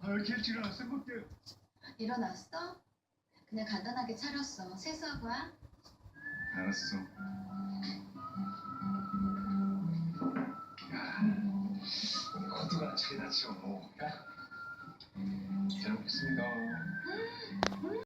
왜 이렇게 일찍 일어났어? 그때 일어났어? 그냥 간단하게 차렸어. 세수하고 와. 알았어. 코드가 차이 나죠. 잘 먹겠습니다.